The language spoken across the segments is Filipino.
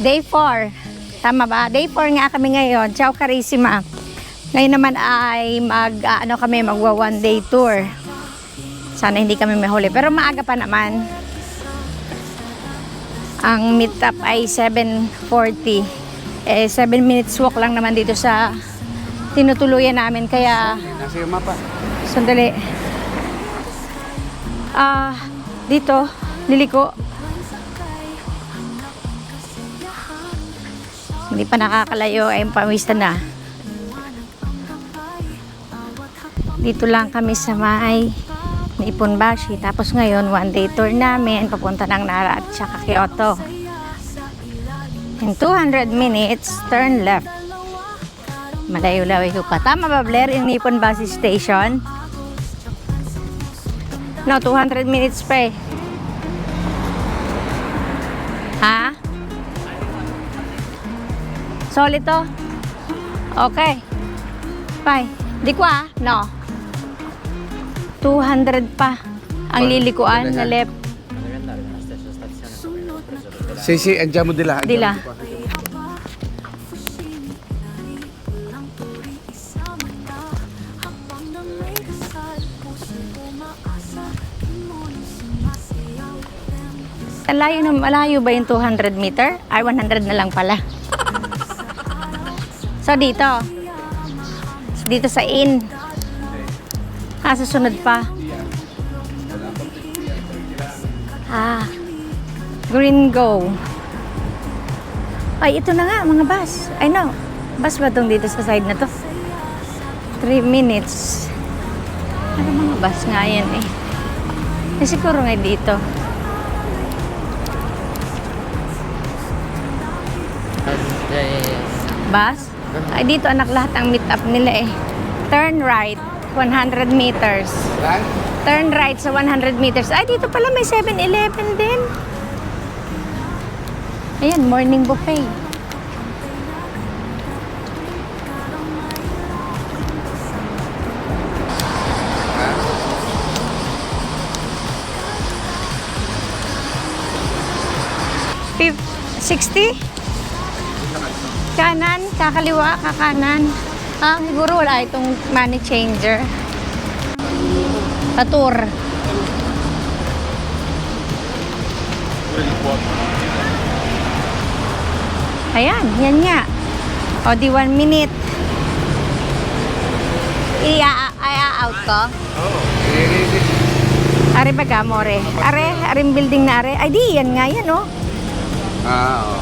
Day 4. Tama ba? Day 4 nga kami ngayon. Ciao Carissima. Ngayon naman ay magwa one day tour. Sana hindi kami mahuli. Pero maaga pa naman. Ang meet up ay 7:40. 7 minutes walk lang naman dito sa tinutuluyan namin. Kaya, nasa yung mapa. sandali. Dito, liliko. Hindi pa nakakalayo ay pamista na. Dito lang kami sa may Nipponbashi. Tapos ngayon, one day tour namin. Papunta ng Nara at saka Kyoto. In 200 minutes, turn left. Malayo-layo ko pa. Tama ba, Blair, yung Nipponbashi Station? No, 200 minutes pa eh. Ha? Solid to? Okay. Bye. Di ko no. 200 pa. Ang lilikuan na left. Sì, andiamo di là. Di là. Malayo ba yung 200 meter? Ay, 100 na lang pala. So, dito. Dito sa inn. Susunod pa. Green Go. Ay, ito na nga, mga bus. I know. Bus ba itong dito sa side na to? 3 minutes. Ano mga bus nga yan eh. Siguro nga dito. Bus? Ay, dito anak lahat ang meet up nila eh. Turn right, 100 meters. Turn right sa 100 meters. Ay, dito pala may 7-Eleven din. Ayan, morning buffet. $60? Kanan, kakaliwa, kakanan. Siguro wala itong money changer. Patur. Ayan, yan nga. O, di 1 minute. I-out ko? Oo. Are baga, more. Aring building na are. Ay, di, yan nga yan, oh. Oo.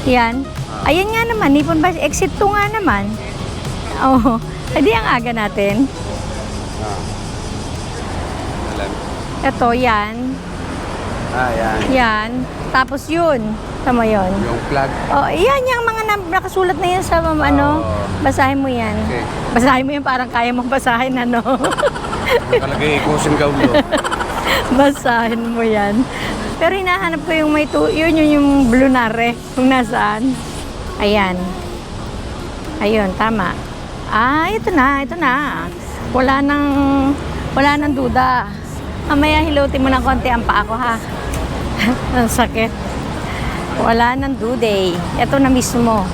Yan. Ayan nga naman, Nipponbashi. Exit 2 nga naman. Oo. Ay, di ang aga natin. Ito, yan. Yan. Yan. Tapos yun. Tama yun. Yung flag. Oh, yan yung mga nakasulat na yan sa basahin mo yan. Okay. Basahin mo yan parang kaya mong basahin, ano. Nakalagay Ikosin Gaulo. Basahin mo yan. Pero hinahanap ko yung yun yung blue nare. Kung nasaan. Ayan. Ayun, tama. Ito na. Wala nang duda. Mamaya hilutin mo ng konti ang paa ko, ha. Ang sakit. Wala nang duday. Ito na mismo.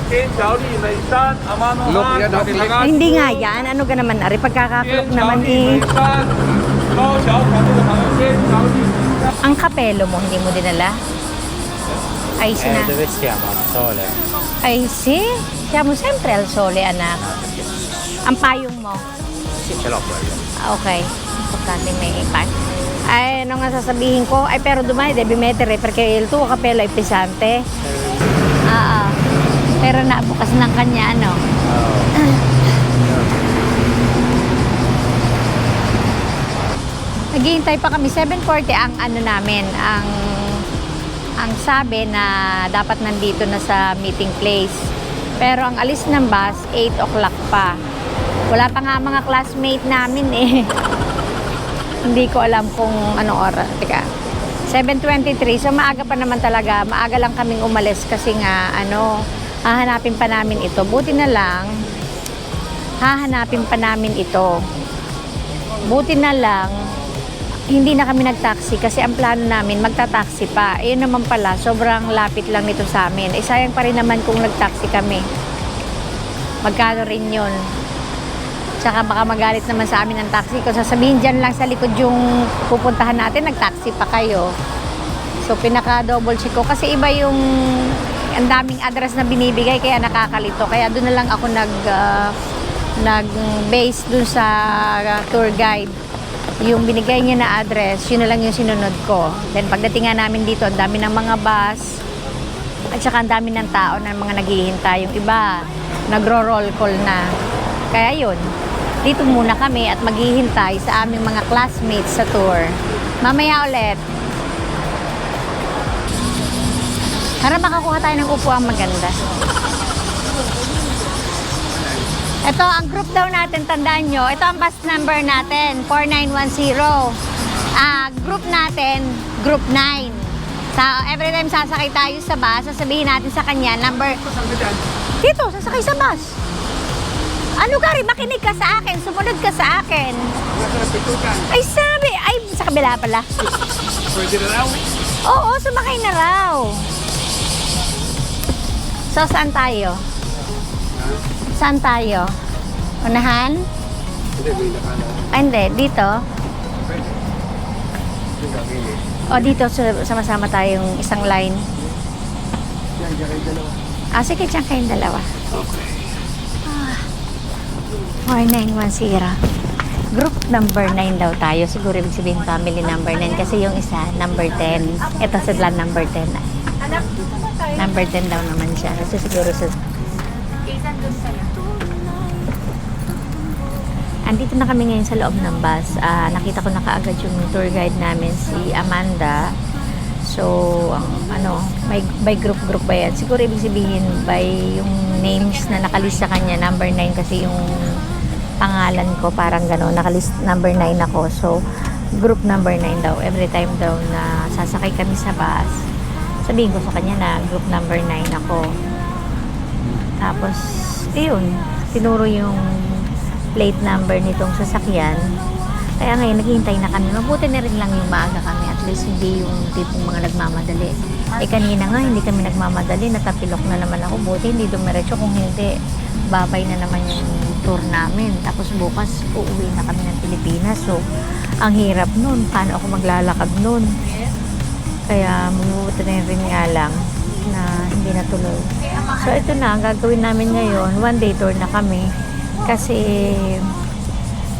Look, yan. Ay, hindi nga yan. Ano ka naman, Ari? Pagkakaklok naman eh. Ang kapelo mo, hindi mo dinala? Ay, sina. Dove stiamo? Al sole. Ay, si. Siamo sempre al sole, anak. Ang payong mo. Sì, ce l'ho quello. Okay. Importante may impact. Ay, ano nga sasabihin ko? Ay, pero dumay, devi mettere, perché il tuo capello è pesante. Pero nabukas ng kanya, ano? Naghihintay pa kami. 7:40 ang ano namin, ang sabi na dapat nandito na sa meeting place. Pero ang alis ng bus, 8 o'clock pa. Wala pa nga mga classmate namin eh. Hindi ko alam kung anong oras. Teka, 7:23. So maaga pa naman talaga. Maaga lang kaming umalis kasi nga hahanapin pa namin ito. Buti na lang, hahanapin pa namin ito. Buti na lang, hindi na kami nag-taxi kasi ang plano namin magta-taxi pa. Ayun naman pala, sobrang lapit lang nito sa amin. Eh sayang pa rin naman kung nag-taxi kami. Magkano rin yun. Tsaka baka magalit naman sa amin ang taxi. Kung sasabihin dyan lang sa likod yung pupuntahan natin, nag-taxi pa kayo. So pinaka-double check ko kasi iba yung ang daming address na binibigay kaya nakakalito. Kaya doon na lang ako nag-base doon sa tour guide. Yung binigay niya na address, yun na lang yung sinunod ko. Then pagdating nga namin dito, ang dami ng mga bus at saka ang dami ng tao na mga naghihintay. Yung iba, nagro-roll call na. Kaya yun, dito muna kami at maghihintay sa aming mga classmates sa tour. Mamaya ulit. Para makakuha tayo ng upuang maganda. Ito, ang group daw natin, tandaan nyo, ito ang bus number natin, 4910. Group natin, group 9. So, every time sasakay tayo sa bus, sasabihin natin sa kanya, number... Dito, sasakay sa bus. Ano Gary, makinig ka sa akin, sumunod ka sa akin. Ay, sabi, ay, sa kabila pala. Pwede na raw. Oo, sumakay na raw. So, saan tayo? Saan tayo? Unahan? Hindi, may nakala. Ay, hindi. Dito? Pwede. Yung kakili. O, dito. Sama-sama tayong isang line. Yan, dyan kayo dalawa. Sige, dyan kayong dalawa. Okay. 4910. Group number 9 daw tayo. Siguro ibig sabihin family number 9 kasi yung isa, number 10. Ito sila number 10. Number 10 daw naman siya. Kasi siguro sa... Andito na kami ngayon sa loob ng bus. Nakita ko na kaagad yung tour guide namin, si Amanda. So, by group ba yan? Siguro ibig sabihin by yung names na nakalist sa kanya, number 9 kasi yung pangalan ko, parang gano'n, nakalist number 9 ako. So, group number 9 daw. Every time daw na sasakay kami sa bus, sabihin ko sa kanya na group number 9 ako. Tapos, yun, tinuro yung plate number nitong sasakyan. Kaya ngayon, naghihintay na kami. Mabuti na rin lang yung maaga kami. At least, hindi yung tipong mga nagmamadali. Kanina nga, hindi kami nagmamadali. Natapilok na naman ako. Buti, hindi dumiretso. Kung hindi, babay na naman yung tour namin. Tapos bukas, uuwi na kami ng Pilipinas. So, ang hirap nun. Paano ako maglalakad nun? Kaya, mabuti na rin nga lang na hindi natuloy. So, ito na. Ang gagawin namin ngayon, one day tour na kami. Kasi,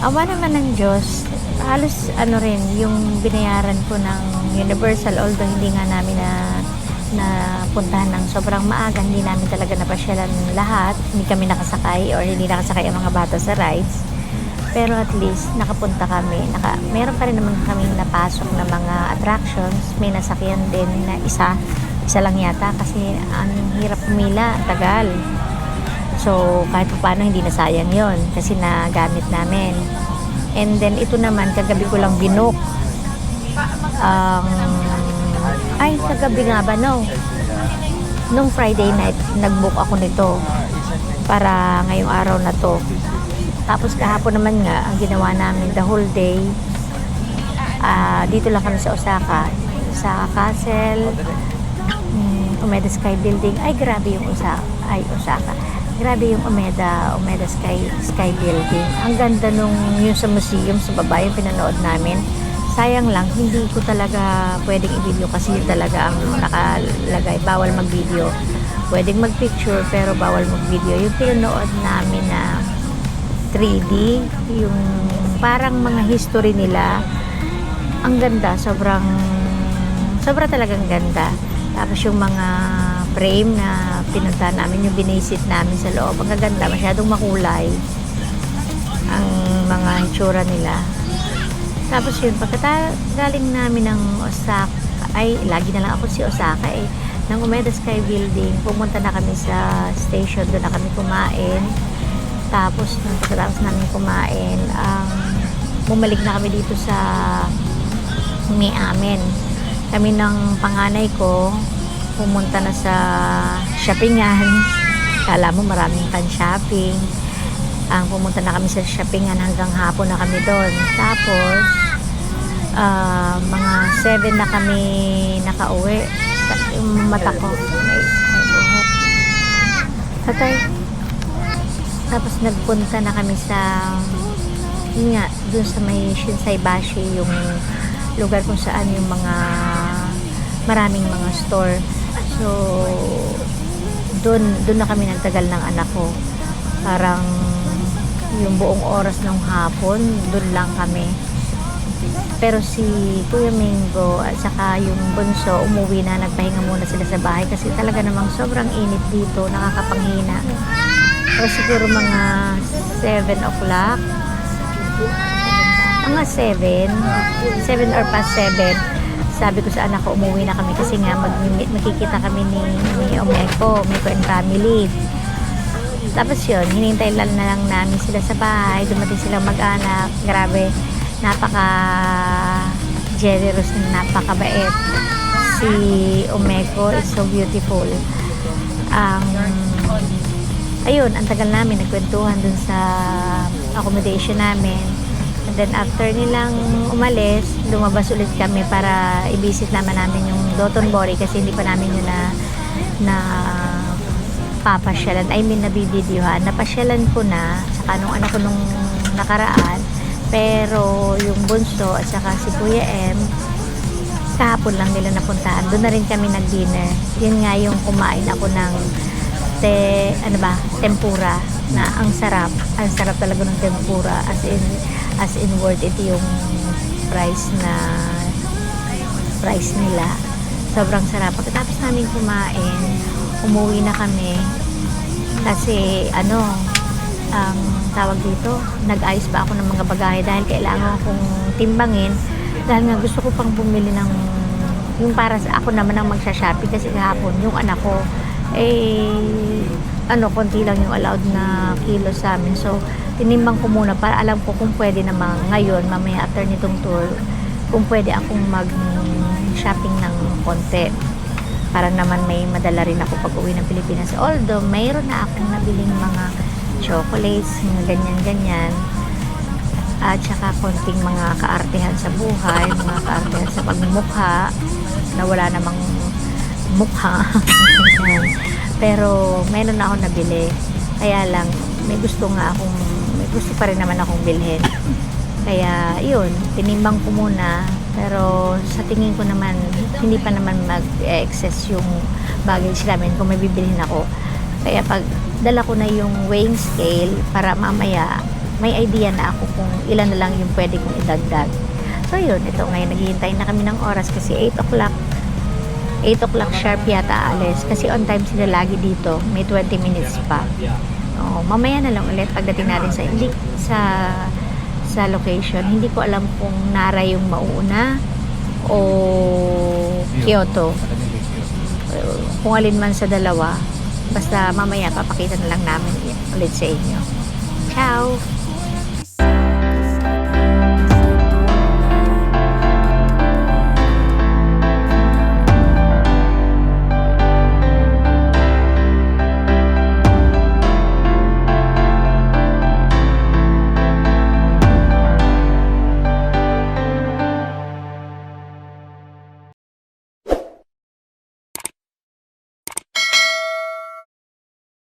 awa naman ng Diyos, halos rin, yung binayaran ko ng Universal, although hindi nga namin na puntahan ng sobrang maaga, hindi namin talaga napasyalan lahat, hindi kami nakasakay or hindi nakasakay ang mga bata sa rides, pero at least nakapunta kami, meron pa rin naman kami napasok na mga attractions, may nasakyan din na isa lang yata kasi ang hirap pumila, tagal. So, kahit pa paano, hindi nasayang yon kasi nagamit namin. And then, ito naman, kagabi ko lang binook. Kagabi nga ba, no? Nung Friday night, nag-book ako nito para ngayong araw na to. Tapos, kahapon naman nga, ang ginawa namin the whole day, dito lang kami sa Osaka. Sa Castle, Umeda Sky Building. Ay, grabe yung Osaka. Grabe yung Umeda Sky Building. Ang ganda nung yung sa museum sa baba yung pinanood namin. Sayang lang, hindi ko talaga pwedeng i-video kasi yun talaga ang nakalagay. Bawal mag-video. Pwedeng mag-picture pero bawal mag-video. Yung pinanood namin na 3D, yung parang mga history nila, ang ganda. Sobra talagang ganda. Tapos yung mga frame na pinunta namin, yung binisit namin sa loob. Ang gaganda, masyadong makulay ang mga hitsura nila. Tapos yun, pagkagaling namin ng Osaka, lagi na lang ako si Osaka ng Umeda Sky Building, pumunta na kami sa station, doon na kami kumain. Tapos, nung pagkatapos namin kumain, bumalik na kami dito sa may amin. Kami ng panganay ko, pumunta na sa shoppingan. Kala mo maraming pan-shopping. Pumunta na kami sa shoppingan hanggang hapon na kami doon. Tapos, Mga 7 na kami nakauwi. Yung mata ko, may buhok. Patay. Tapos nagpunta na kami sa, yun nga, dun sa may Shinsaibashi, yung lugar kung saan yung mga maraming mga store. So, dun na kami nagtagal ng anak ko. Parang yung buong oras ng hapon, dun lang kami. Pero si Kuya Mingo at saka yung bunso, umuwi na, nagpahinga muna sila sa bahay kasi talaga namang sobrang init dito, nakakapanghina. O siguro mga 7 o'clock, mga 7 or past 7, sabi ko sa anak ko, umuwi na kami kasi nga magkikita kami ni Omeko and family. Tapos yun, hinintay lang na lang namin sila sa bahay, dumating silang mag-anak, grabe, napaka generous na napakabait. Si Omeko is so beautiful. Ayun, ang tagal namin nagkwentuhan dun sa accommodation namin. And then after nilang umalis, lumabas ulit kami para i-visit naman namin yung Dotonbori kasi hindi pa namin yun na papasyalan. I mean, nabibidyohan. Napasyalan ko na, saka nung anak ko nung nakaraan. Pero yung bunso at saka si Kuya M, kahapon lang nila napuntahan. Doon na rin kami nag-dinner. Yun nga yung kumain ako ng tempura na ang sarap. Ang sarap talaga ng tempura as in worth it yung price nila. Sobrang sarap. Pagkatapos namin kumain, umuwi na kami kasi tawag dito, nag-ayos pa ako ng mga bagahe dahil kailangan kong timbangin dahil nga gusto ko pang bumili ng yung para sa ako naman ang magsha-shopping kasi kahapon yung anak ko konti lang yung allowed na kilo sa amin. So, tinimbang ko muna para alam ko kung pwede naman ngayon, mamaya after nitong tour, kung pwede akong mag-shopping ng konti. Para naman may madala rin ako pag uwi ng Pilipinas. Although, mayroon na akong nabiling mga chocolates, mga ganyan-ganyan. At saka konting mga kaartehan sa buhay, mga kaartehan sa pagmumukha, na wala namang mukha. Pero meron na akong nabili. Kaya lang, may gusto pa rin naman akong bilhin. Kaya, yun, tinimbang ko muna. Pero sa tingin ko naman, hindi pa naman mag-excess yung baggage namin kung may bibilhin ako. Kaya pag dala ko na yung weighing scale para mamaya may idea na ako kung ilan na lang yung pwede kong idagdag. So yun, ito ngayon naghihintay na kami ng oras kasi 8 o'clock sharp yata alis kasi on time sila lagi dito, may 20 minutes pa. Mamaya na lang ulit pagdating natin sa location. Hindi ko alam kung Nara yung mauuna o Kyoto, kung alin man sa dalawa. Basta mamaya papakita na lang namin ulit sa inyo. Ciao!